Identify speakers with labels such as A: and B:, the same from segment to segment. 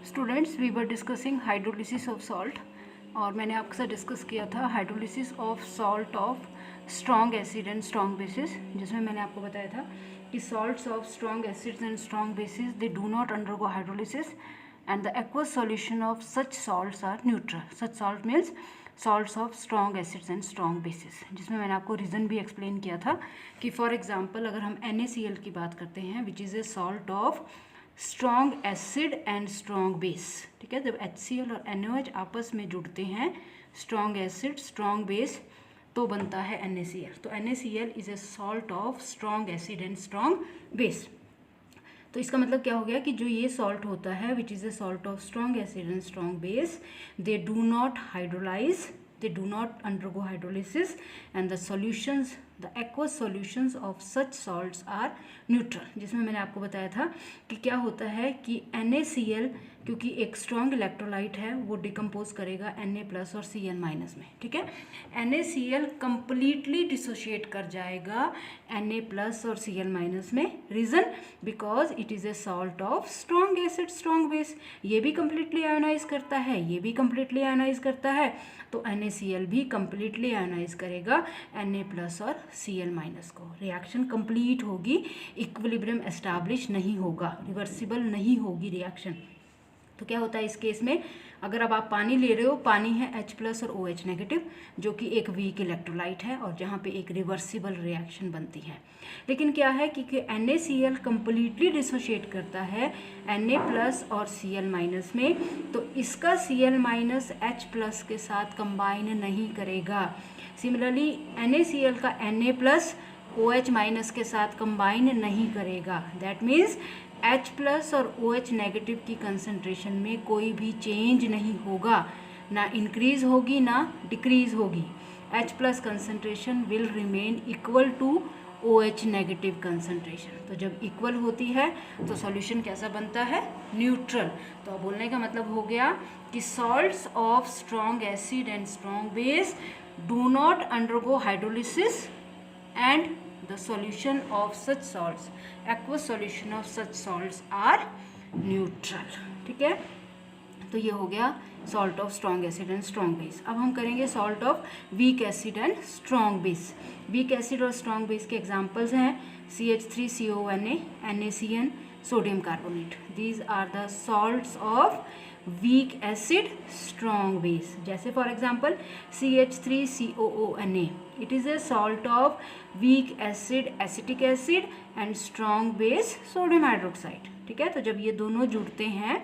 A: Students we were discussing hydrolysis of salt और मैंने आपके साथ डिस्कस किया था hydrolysis of salt of strong acid and strong bases, जिसमें मैंने आपको बताया था कि salts of strong acids and strong bases they do not undergo hydrolysis and the aqueous solution of such salts are neutral. Such salt means salts of strong acids and strong bases, जिसमें मैंने आपको reason भी explain किया था कि for example अगर हम NaCl की बात करते हैं which is a salt of strong acid and strong base. ठीक है, जब HCl और NaOH आपस में जुड़ते हैं स्ट्रॉन्ग एसिड स्ट्रॉन्ग बेस तो बनता है NaCl. तो NaCl is a salt of strong acid and strong base. तो इसका मतलब क्या हो गया कि जो ये सॉल्ट होता है which is a salt of strong acid and strong base, they do not hydrolyse, they do not undergo hydrolysis and the solutions, the aqueous solutions of such salts are neutral. जिसमें मैंने आपको बताया था कि क्या होता है कि NaCl क्योंकि एक स्ट्रॉन्ग इलेक्ट्रोलाइट है वो डिकम्पोज करेगा Na+ और Cl- में. ठीक है, NaCl कंप्लीटली डिसोशिएट कर जाएगा Na+ और Cl- में. Reason because it is a salt of strong acid strong base. ये भी कंप्लीटली आयोनाइज करता है, ये भी कंप्लीटली आयोनाइज करता है, तो NaCl भी कंप्लीटली आयोनाइज करेगा Na+ और Cl- को. रिएक्शन कंप्लीट होगी, इक्विलिब्रियम एस्टैब्लिश नहीं होगा, रिवर्सिबल नहीं होगी रिएक्शन. तो क्या होता है इस केस में, अगर अब आप पानी ले रहे हो, पानी है H+ और OH- जो कि एक वीक इलेक्ट्रोलाइट है और जहाँ पे एक रिवर्सिबल रिएक्शन बनती है. लेकिन क्या है कि NaCl कंप्लीटली डिसोशिएट करता है Na+ और Cl- में, तो इसका Cl- H+ के साथ कंबाइन नहीं करेगा. सिमिलरली NaCl का Na+ OH- के साथ कंबाइन नहीं करेगा. दैट मीन्स H+ और OH- की कंसंट्रेशन में कोई भी चेंज नहीं होगा, ना इंक्रीज होगी ना डिक्रीज होगी. H+ concentration will remain equal to OH- concentration. तो जब इक्वल होती है तो सॉल्यूशन कैसा बनता है, न्यूट्रल. तो बोलने का मतलब हो गया कि salts of strong acid and strong base do not undergo hydrolysis and the solution of such salts, aqueous solution of such salts are neutral. ठीक है, तो ये हो गया salt of strong acid and strong base. अब हम करेंगे salt of weak acid and strong base. Weak acid और स्ट्रॉन्ग बेस के एग्जांपल्स हैं CH3CONA, NaCN, sodium carbonate. These are the salts of weak acid strong base. जैसे for example CH3COONA, it is a salt of weak acid acetic acid and strong base sodium hydroxide. ठीक है, तो जब ये दोनों जुड़ते हैं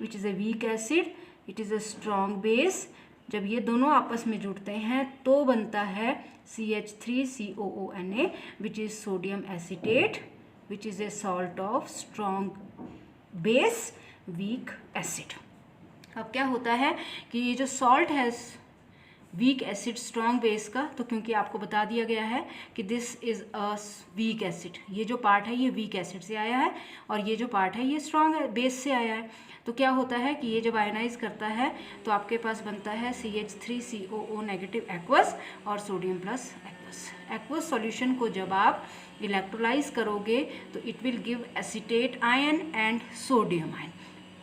A: which is a weak acid, it is a strong base, जब ये दोनों आपस में जुड़ते हैं तो बनता है CH3COONA which is sodium acetate which is a salt of strong base weak acid. अब क्या होता है कि ये जो सॉल्ट है वीक एसिड स्ट्रॉन्ग बेस का, तो क्योंकि आपको बता दिया गया है कि this is a weak acid, ये जो पार्ट है ये वीक एसिड से आया है और ये जो पार्ट है ये स्ट्रॉन्ग बेस से आया है. तो क्या होता है कि ये जब आयनाइज करता है तो आपके पास बनता है CH3COO- एक्वस और sodium plus aqueous. Aqueous solution को जब आप इलेक्ट्रोलाइज करोगे तो it will give acetate ion and sodium ion.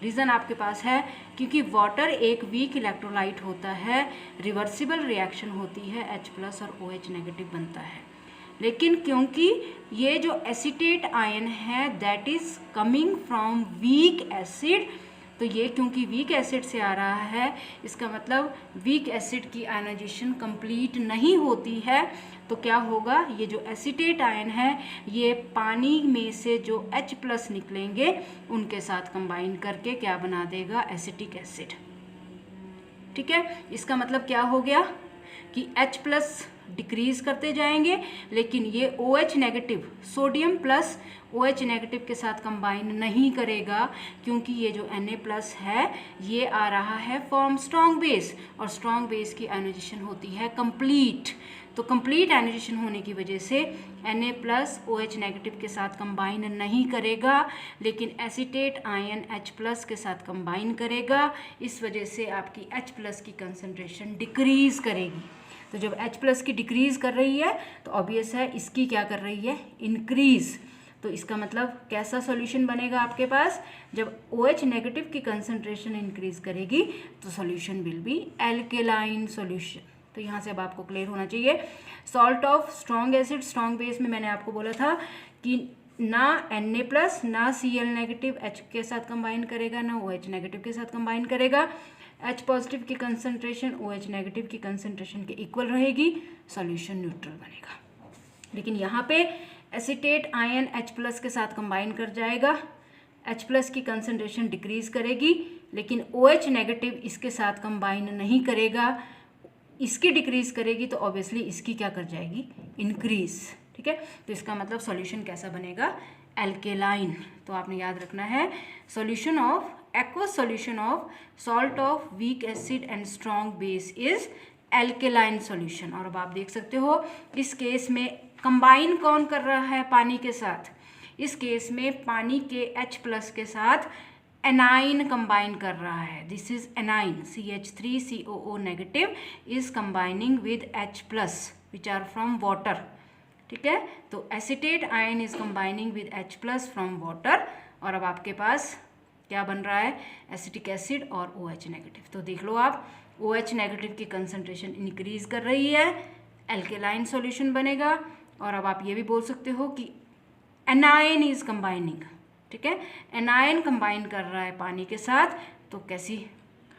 A: Reason आपके पास है क्योंकि वाटर एक वीक इलेक्ट्रोलाइट होता है, रिवर्सिबल रिएक्शन होती है, H+ और OH- बनता है. लेकिन क्योंकि ये जो एसिटेट आयन है that is coming from weak acid, तो ये क्योंकि वीक एसिड से आ रहा है इसका मतलब वीक एसिड की आयनाइजेशन कंप्लीट नहीं होती है. तो क्या होगा, ये जो एसिटेट आयन है ये पानी में से जो H+ निकलेंगे उनके साथ कंबाइन करके क्या बना देगा, एसिटिक एसिड. ठीक है, इसका मतलब क्या हो गया कि H+ डिक्रीज करते जाएंगे लेकिन ये OH- सोडियम प्लस OH- के साथ कंबाइन नहीं करेगा क्योंकि ये जो Na+ है ये आ रहा है फॉर्म स्ट्रॉन्ग बेस और स्ट्रॉन्ग बेस की आयनाइजेशन होती है कंप्लीट. तो कंप्लीट आयनाइजेशन होने की वजह से Na+ OH- के साथ कंबाइन नहीं करेगा लेकिन एसिटेट आयन H+ के साथ कंबाइन करेगा. इस वजह से आपकी H+ की कंसंट्रेशन डिक्रीज करेगी. तो जब H+ की डिक्रीज कर रही है तो ऑब्वियस है इसकी क्या कर रही है, इंक्रीज. तो इसका मतलब कैसा सॉल्यूशन बनेगा आपके पास, जब OH नेगेटिव की कंसंट्रेशन इंक्रीज करेगी तो solution will be alkaline solution. तो यहाँ से अब आपको क्लियर होना चाहिए। Salt of strong acid strong base में मैंने आपको बोला था कि ना Na+ ना Cl नेगेटिव H के साथ कंबाइन करेगा, ना OH नेगेटिव के साथ कंबाइन करेगा। H पॉजिटिव की कंसंट्रेशन OH नेगेटिव की कंसंट्रेशन के इक्वल रहेगी, सॉल्यूशन न्यूट्रल बनेगा। लेकिन यहाँ पे एसीटेट आयन H+ के साथ कंबाइन कर जाएगा, H+ की कंसंट्रेशन डिक्रीज करेगी, लेकिन OH नेगेटिव इसके साथ कंबाइन नहीं करेगा, इसकी डिक्रीज करेगी तो ऑब्वियसली इसकी क्या कर जाएगी, इंक्रीज। ठीक है, तो इसका मतलब सॉल्यूशन कैसा बनेगा, एल्केलाइन। तो आपने याद रखना है solution of aqueous solution of salt of weak acid and strong base is alkaline solution। और अब आप देख सकते हो इस केस में कंबाइन कौन कर रहा है पानी के साथ, इस केस में पानी के H+ के साथ एनाइन कंबाइन कर रहा है। This is anion, CH3COO negative is combining with H+ which are from water. ठीक है, तो acetate ion is combining with H+ from water, और अब आपके पास क्या बन रहा है, एसिटिक एसिड और OH नेगेटिव। तो देख लो आप, OH नेगेटिव की कंसंट्रेशन इंक्रीज कर रही है, एल्केलाइन सॉल्यूशन बनेगा। और अब आप ये भी बोल सकते हो कि एनायन इज कंबाइनिंग। ठीक है, एनायन कंबाइन कर रहा है पानी के साथ, तो कैसी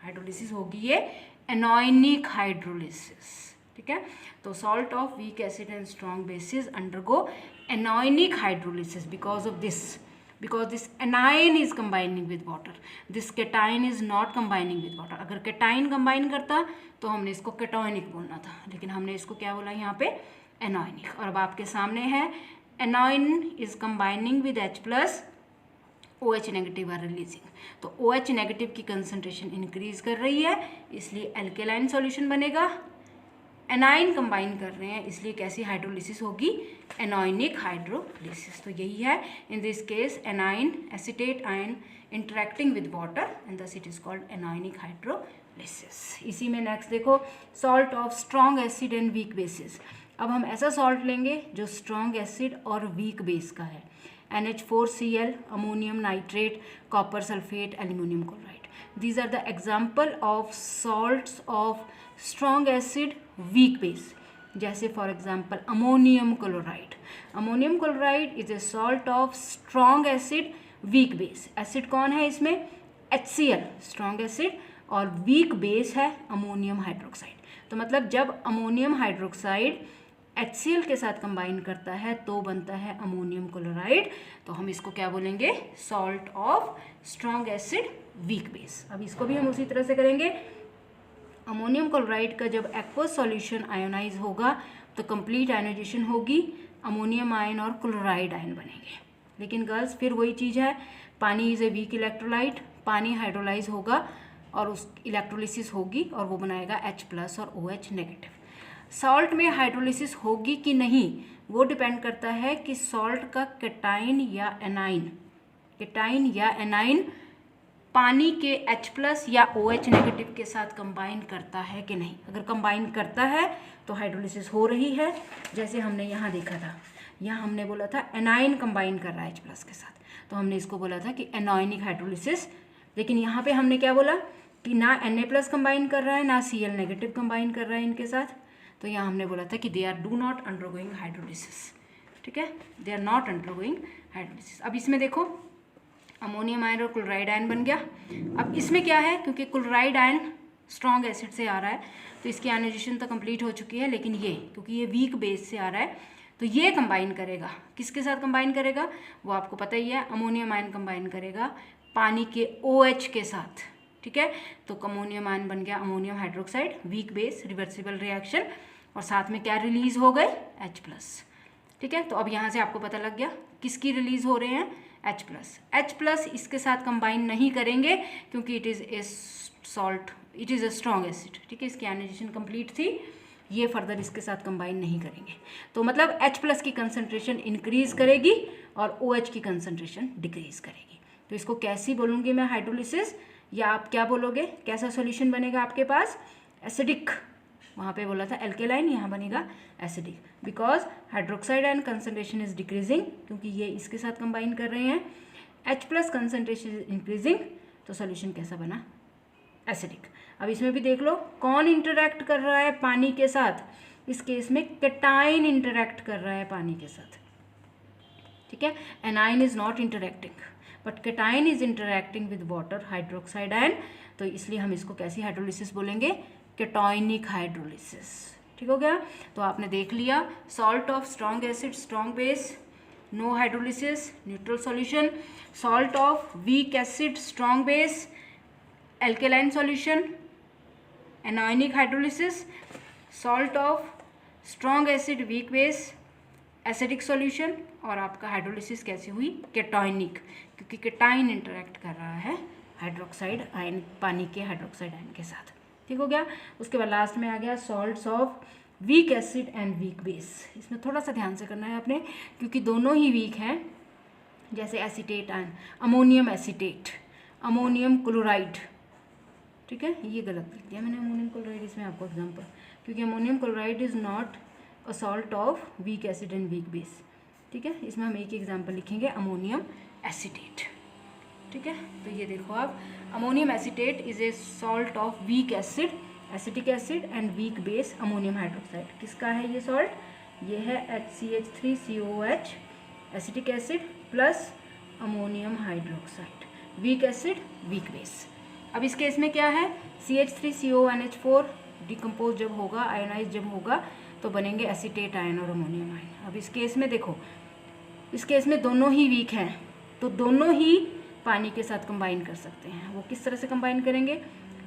A: हाइड्रोलिसिस होगी ये, एनोइनिक हाइड्रोलिसिस। ठीक है, तो salt of weak acid and strong bases undergo anionic hydrolysis because of this, because this anion is combining with water, this cation is not combining with water। अगर cation कंबाइन करता तो हमने इसको केटोनिक बोलना था, लेकिन हमने इसको क्या बोला यहाँ पे, एनोइनिक। और अब आपके सामने है anion is combining with H+, OH negative are releasing, तो OH नेगेटिव की कंसंट्रेशन इंक्रीज कर रही है, इसलिए एल्केलाइन सॉल्यूशन बनेगा। एनाइन कंबाइन कर रहे हैं, इसलिए कैसी हाइड्रोलिसिस होगी, एनोइनिक हाइड्रोलिसिस। तो यही है, in this case anion acetate ion interacting with water and thus it is called anionic hydrolysis. इसी में नेक्स्ट देखो, salt of strong acid and weak bases. अब हम ऐसा सॉल्ट लेंगे जो स्ट्रॉन्ग एसिड और वीक बेस का है, NH4Cl, ammonium nitrate, copper sulphate, aluminium chloride. These are the example of salts of strong acid weak base, जैसे for example ammonium chloride. Ammonium chloride is a salt of strong acid weak base. Acid कौन है इसमें, HCl strong acid, और weak base है ammonium hydroxide. तो मतलब जब ammonium hydroxide HCl के साथ कंबाइन करता है तो बनता है अमोनियम क्लोराइड, तो हम इसको क्या बोलेंगे, salt of strong acid weak base. अब इसको भी हम उसी तरह से करेंगे। अमोनियम क्लोराइड का जब एक्वस सॉल्यूशन आयोनाइज होगा तो कंप्लीट आयोनाइजेशन होगी, अमोनियम आयन और क्लोराइड आयन बनेंगे। लेकिन गर्ल्स फिर वही चीज़ है, पानी इज़ ए वीक इलेक्ट्रोलाइट, पानी हाइड्रोलाइज होगा और उस इलेक्ट्रोलिसिस होगी और वो बनाएगा H+ और OH नेगेटिव। सॉल्ट में हाइड्रोलिसिस होगी कि नहीं वो डिपेंड करता है कि सॉल्ट का केटाइन या एनाइन पानी के H+ या OH नेगेटिव के साथ कंबाइन करता है कि नहीं। अगर कंबाइन करता है तो हाइड्रोलिसिस हो रही है, जैसे हमने यहाँ देखा था, यहाँ हमने बोला था एनाइन कंबाइन कर रहा है H+ के साथ, तो हमने इसको बोला था कि एनोइनिक हाइड्रोलिसिस। लेकिन यहाँ पे हमने क्या बोला कि ना Na+ कंबाइन कर रहा है ना Cl नेगेटिव कंबाइन कर रहा है इनके साथ, तो यहाँ हमने बोला था कि they are do not undergoing hydrolysis. ठीक है, they are not undergoing hydrolysis. अब इसमें देखो अमोनियम आयन और क्लोराइड आयन बन गया। अब इसमें क्या है, क्योंकि क्लोराइड आयन स्ट्रॉन्ग एसिड से आ रहा है तो इसकी आयोनाइजेशन तो कंप्लीट हो चुकी है, लेकिन ये क्योंकि ये वीक बेस से आ रहा है तो ये कंबाइन करेगा, किसके साथ कंबाइन करेगा वो आपको पता ही है, अमोनियम आयन कंबाइन करेगा पानी के OH के साथ। ठीक है, तो अमोनियम आयन बन गया ammonium hydroxide, weak base, reversible reaction, और साथ में क्या रिलीज हो गए, H+। ठीक है, तो अब यहाँ से आपको पता लग गया किसकी रिलीज हो रहे हैं, H+। इसके साथ कंबाइन नहीं करेंगे क्योंकि it is a salt, it is a strong acid. ठीक है, इसकी आयोनाइजेशन कंप्लीट थी, ये फर्दर इसके साथ कंबाइन नहीं करेंगे, तो मतलब H+ की कंसंट्रेशन इंक्रीज करेगी और OH की कंसंट्रेशन डिक्रीज करेगी। तो इसको कैसी बोलूँगी मैं हाइड्रोलिसिस, या आप क्या बोलोगे, कैसा सॉल्यूशन बनेगा आपके पास, एसिडिक वहाँ पे बोला था एल्केलाइन, यहाँ बनेगा acidic, because hydroxide ion concentration is decreasing, क्योंकि ये इसके साथ कंबाइन कर रहे हैं, H+ कंसनट्रेशन इज इंक्रीजिंग, तो सोल्यूशन कैसा बना, एसिडिक। अब इसमें भी देख लो कौन इंटरैक्ट कर रहा है पानी के साथ, इस केस में कैटाइन इंटरैक्ट कर रहा है पानी के साथ, ठीक है। A9 is not interacting but cation is interacting with water hydroxide ion, तो इसलिए हम इसको कैसी हाइड्रोलिसिस बोलेंगे, कैटायनिक हाइड्रोलिसिस, ठीक हो गया। तो आपने देख लिया salt of strong acid strong base, no hydrolysis, neutral solution, salt of weak acid strong base, alkaline solution, anionic hydrolysis, salt of strong acid weak base, acidic solution, और आपका हाइड्रोलिसिस कैसी हुई, कैटायनिक, क्योंकि कैटाइन इंटरैक्ट कर रहा है hydroxide ion, पानी के हाइड्रोक्साइड आयन के साथ, ठीक हो गया। उसके बाद लास्ट में आ गया salts of weak acid and weak base. इसमें थोड़ा सा ध्यान से करना है आपने, क्योंकि दोनों ही वीक हैं, जैसे acetate ion, ammonium acetate, ammonium chloride, ठीक है, ये गलत लिख दिया मैंने अमोनियम क्लोराइड इसमें आपको एग्जांपल, क्योंकि ammonium chloride is not a salt of weak acid and weak base, ठीक है। इसमें हम एक एग्जांपल लिखेंगे अमोनियम एसीटेट, ठीक है। तो ये देखो आप, ammonium acetate is a salt of weak acid, acetic acid and weak base ammonium hydroxide. किसका है ये सॉल्ट, ये है HCH3COOH acetic acid plus ammonium hydroxide, week acid weak base. अब इस केस में क्या है, CH3CONH4 डिकम्पोज जब होगा, आयनाइज जब होगा, तो बनेंगे एसीटेट आयन और अमोनियम आयन। अब इस केस में देखो, इस केस में दोनों ही वीक हैं, तो दोनों ही पानी के साथ कंबाइन कर सकते हैं। वो किस तरह से कंबाइन करेंगे,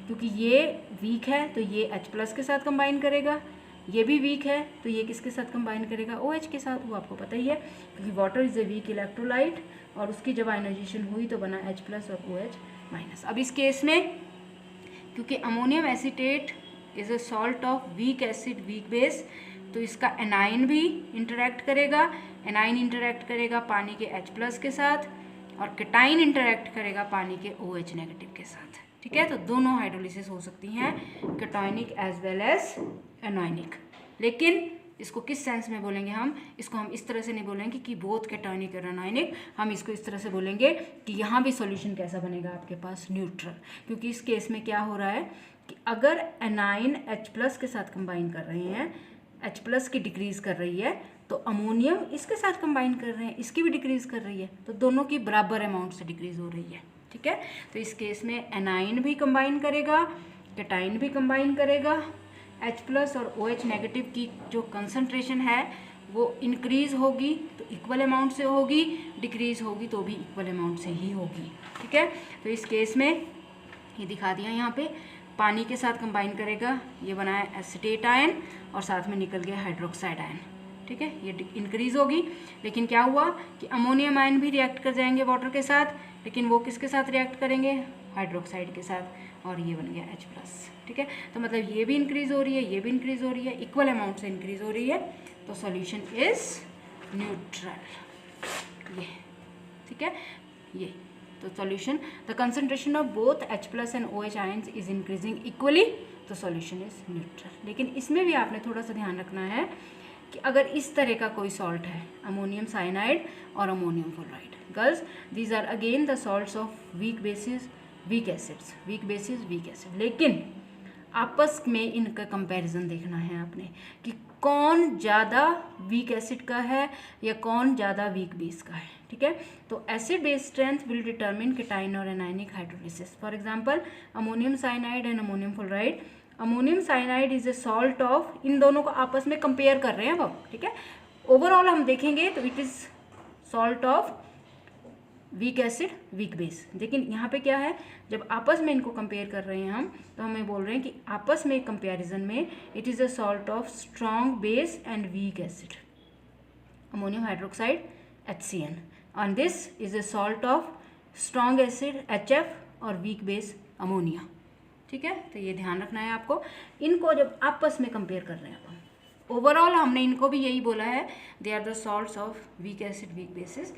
A: क्योंकि ये वीक है तो ये H+ के साथ कंबाइन करेगा, ये भी वीक है तो ये किसके साथ कंबाइन करेगा, OH के साथ। वो आपको पता ही है, क्योंकि water is a weak electrolyte, और उसकी जब आयनाइजेशन हुई तो बना H+ और OH-। अब इस केस में क्योंकि ammonium acetate is a salt of weak acid weak base, तो इसका एनाइन भी इंटरैक्ट करेगा, एनाइन इंटरैक्ट करेगा पानी के H+ के साथ, और कैटाइन इंटरैक्ट करेगा पानी के OH नेगेटिव के साथ, ठीक है। तो दोनों हाइड्रोलिसिस हो सकती हैं, cationic as well as anionic. लेकिन इसको किस सेंस में बोलेंगे हम, इसको हम इस तरह से नहीं बोलेंगे कि बोथ कैटायनिक और एनायनिक, हम इसको इस तरह से बोलेंगे कि यहाँ भी सॉल्यूशन कैसा बनेगा आपके पास, न्यूट्रल। क्योंकि इस केस में क्या हो रहा है कि अगर एनाइन H+ के साथ कंबाइन कर रहे हैं, H+ की डिक्रीज कर रही है, तो अमोनियम इसके साथ कंबाइन कर रहे हैं, इसकी भी डिक्रीज कर रही है, तो दोनों की बराबर अमाउंट से डिक्रीज हो रही है, ठीक है। तो इस केस में एनाइन भी कंबाइन करेगा, कैटाइन भी कंबाइन करेगा, H+ और OH नेगेटिव की जो कंसंट्रेशन है वो इंक्रीज होगी तो इक्वल अमाउंट से होगी, डिक्रीज होगी तो भी इक्वल अमाउंट से ही होगी, ठीक है। तो इस केस में ये दिखा दिया यहाँ पे, पानी के साथ कंबाइन करेगा, ये बनाया एसीटेट आयन और साथ में निकल गया हाइड्रोक्साइड आयन, ठीक है, ये इंक्रीज होगी। लेकिन क्या हुआ कि अमोनियम आयन भी रिएक्ट कर जाएंगे वाटर के साथ, लेकिन वो किसके साथ रिएक्ट करेंगे, हाइड्रोक्साइड के साथ, और ये बन गया H+, ठीक है। तो मतलब ये भी इंक्रीज हो रही है, ये भी इंक्रीज हो रही है, इक्वल अमाउंट से इंक्रीज हो रही है, तो सॉल्यूशन इज न्यूट्रल, ये, ठीक है, ये। तो solution, the concentration of both H+ and OH ions is increasing equally, तो सॉल्यूशन इज न्यूट्रल। लेकिन इसमें भी आपने थोड़ा सा ध्यान रखना है कि अगर इस तरह का कोई सॉल्ट है, अमोनियम साइनाइड और ammonium fluoride, girls these are again the salts of weak bases weak acids, weak bases weak acid, लेकिन आपस में इनका कंपैरिजन देखना है आपने कि कौन ज़्यादा वीक एसिड का है या कौन ज़्यादा वीक बेस का है, ठीक है। तो acid base strength will determine cation और anionic hydrolysis. For example ammonium cyanide and ammonium fluoride, ammonium cyanide is a salt of, इन दोनों को आपस में कंपेयर कर रहे हैं अब हम, ठीक है। ओवरऑल हम देखेंगे तो it is salt of weak acid weak base, लेकिन यहाँ पे क्या है, जब आपस में इनको कंपेयर कर रहे हैं हम, तो हमें बोल रहे हैं कि आपस में कंपैरिजन में it is a salt of strong base and weak acid, ammonium hydroxide HCN, and this is a salt of strong acid HF और weak base अमोनिया, ठीक है। तो ये ध्यान रखना है आपको, इनको जब आपस में कंपेयर कर रहे हैं आप, ओवरऑल हमने इनको भी यही बोला है, they are the salts of weak acid weak bases.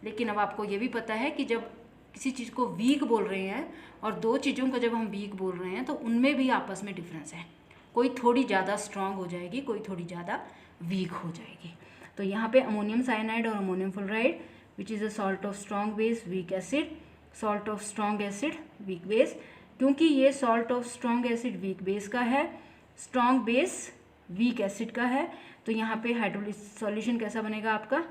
A: लेकिन अब आपको ये भी पता है कि जब किसी चीज़ को वीक बोल रहे हैं और दो चीज़ों को जब हम वीक बोल रहे हैं तो उनमें भी आपस में डिफरेंस है। कोई थोड़ी ज़्यादा स्ट्रांग हो जाएगी, कोई थोड़ी ज़्यादा वीक हो जाएगी। तो यहाँ पे अमोनियम साइनाइड और ammonium fluoride which is a salt of strong base weak acid, salt of strong acid weak base. क्योंकि ये salt of strong acid weak base का है, स्ट्रॉन्ग बेस वीक एसिड का है, तो यहाँ पे हाइड्रोलिसिस सॉल्यूशन कैसा बनेगा आपका,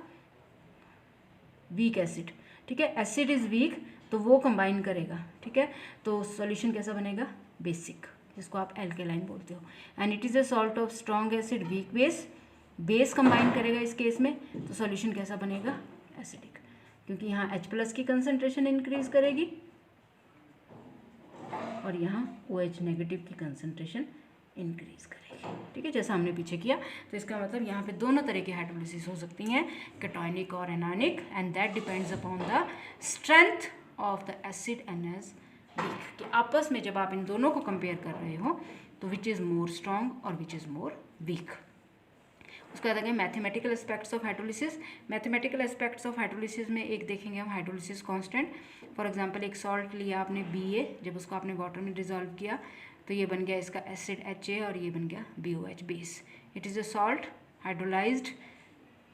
A: वीक एसिड। ठीक है, एसिड इज़ वीक तो वो कंबाइन करेगा। ठीक है, तो सॉल्यूशन कैसा बनेगा, बेसिक, जिसको आप एल्केलाइन बोलते हो। And it is a salt of strong acid weak base, base combine करेगा इस केस में, तो सॉल्यूशन कैसा बनेगा, एसिडिक, क्योंकि यहाँ H+ की कंसंट्रेशन इंक्रीज करेगी और यहाँ OH नेगेटिव की कंसंट्रेशन इंक्रीज करेगी। ठीक है, जैसा हमने पीछे किया। तो इसका मतलब यहाँ पे दोनों तरह की हाइड्रोलिसिस हो सकती हैं, कैटायनिक और anionic, and that depends upon the strength of the acid NH weak, कि आपस में जब आप इन दोनों को कंपेयर कर रहे हो तो विच इज़ मोर स्ट्रॉन्ग और विच इज़ मोर वीक। उसके बाद आगे mathematical aspects of hydrolysis. Mathematical aspects of hydrolysis में एक देखेंगे हम हाइड्रोलिसिस कांस्टेंट। फॉर एग्जांपल एक सॉल्ट लिया आपने BA, जब उसको आपने वाटर में डिजॉल्व किया तो ये बन गया इसका एसिड HA और ये बन गया BOH base. It is a salt hydrolysed.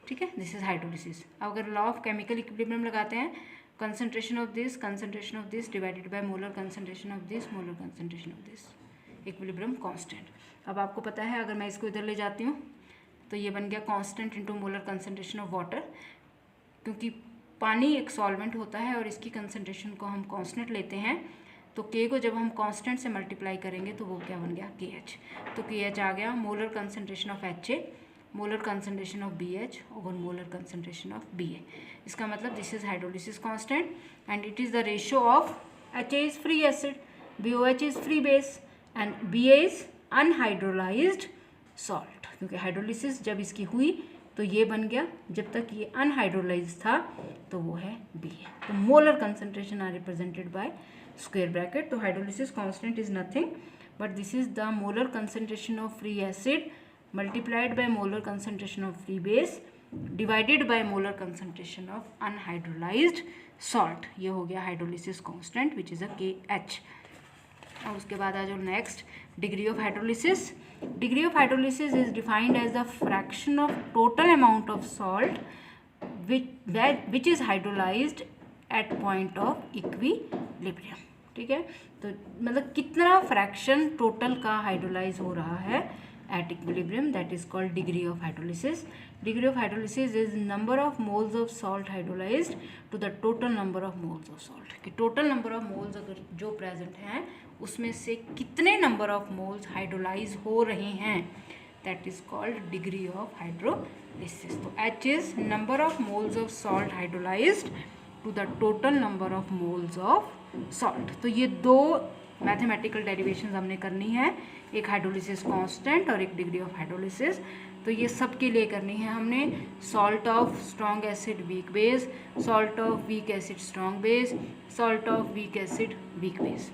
A: ठीक है, दिस इज हाइड्रोलिसिस। अब अगर लॉ ऑफ केमिकल इक्विलिब्रियम लगाते हैं, concentration of this divided by molar concentration of this, molar concentration of this, equilibrium constant. अब आपको पता है अगर मैं इसको इधर ले जाती हूँ तो ये बन गया constant into molar concentration of water, क्योंकि पानी एक सॉल्वेंट होता है और इसकी कंसंट्रेशन को हम कांस्टेंट लेते हैं, तो K को जब हम कांस्टेंट से मल्टीप्लाई करेंगे तो वो क्या बन गया, KH। तो KH आ गया molar concentration of HA, molar concentration of BH over molar concentration of BA। इसका मतलब this is hydrolysis constant and it is the ratio of HA is free acid, BOH is free base and BA is unhydrolysed salt. क्योंकि hydrolysis जब इसकी हुई तो ये बन गया, जब तक ये अनहाइड्रोलाइज्ड था तो वो है BA। तो molar concentration are represented by square bracket. तो hydrolysis constant is nothing but this is the molar concentration of free acid multiplied by molar concentration of free base divided by molar concentration of unhydrolysed salt. ये हो गया hydrolysis constant which is a KH। और उसके बाद आ जाओ next, degree of hydrolysis. Degree of hydrolysis is defined as the fraction of total amount of salt which is hydrolysed at point of equilibrium. ठीक है, तो मतलब कितना फ्रैक्शन टोटल का हाइड्रोलाइज हो रहा है at equilibrium, that is called degree of hydrolysis. Degree of hydrolysis is number of moles of salt hydrolyzed to the total number of moles of salt. कि total number of moles अगर जो present हैं उसमें से कितने number of moles hydrolyze हो रहे हैं, that is called degree of hydrolysis. तो H is number of moles of salt hydrolyzed to the total number of moles of salt. तो ये दो मैथमेटिकल डेरिवेशंस हमने करनी है, एक हाइड्रोलिसिस कांस्टेंट और एक डिग्री ऑफ हाइड्रोलिसिस। तो ये सब के लिए करनी है हमने, salt of strong acid weak base, salt of weak acid strong base, salt of weak acid weak base.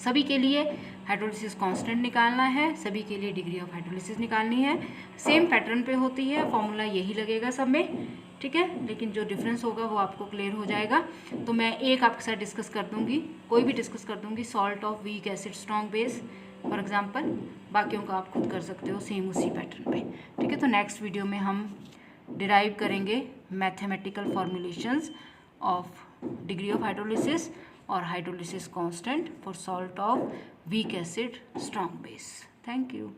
A: सभी के लिए हाइड्रोलिसिस कांस्टेंट निकालना है, सभी के लिए डिग्री ऑफ हाइड्रोलिसिस निकालनी है। सेम पैटर्न पे होती है, फॉर्मूला यही लगेगा सब में। ठीक है, लेकिन जो डिफरेंस होगा वो आपको क्लियर हो जाएगा। तो मैं एक आपके साथ डिस्कस कर दूंगी, कोई भी डिस्कस कर दूंगी, salt of weak acid strong base for example, बाकियों का आप खुद कर सकते हो सेम उसी पैटर्न पे। ठीक है, तो नेक्स्ट वीडियो में हम डिराइव करेंगे mathematical formulations of degree of hydrolysis और hydrolysis constant for salt of weak acid strong base. Thank you.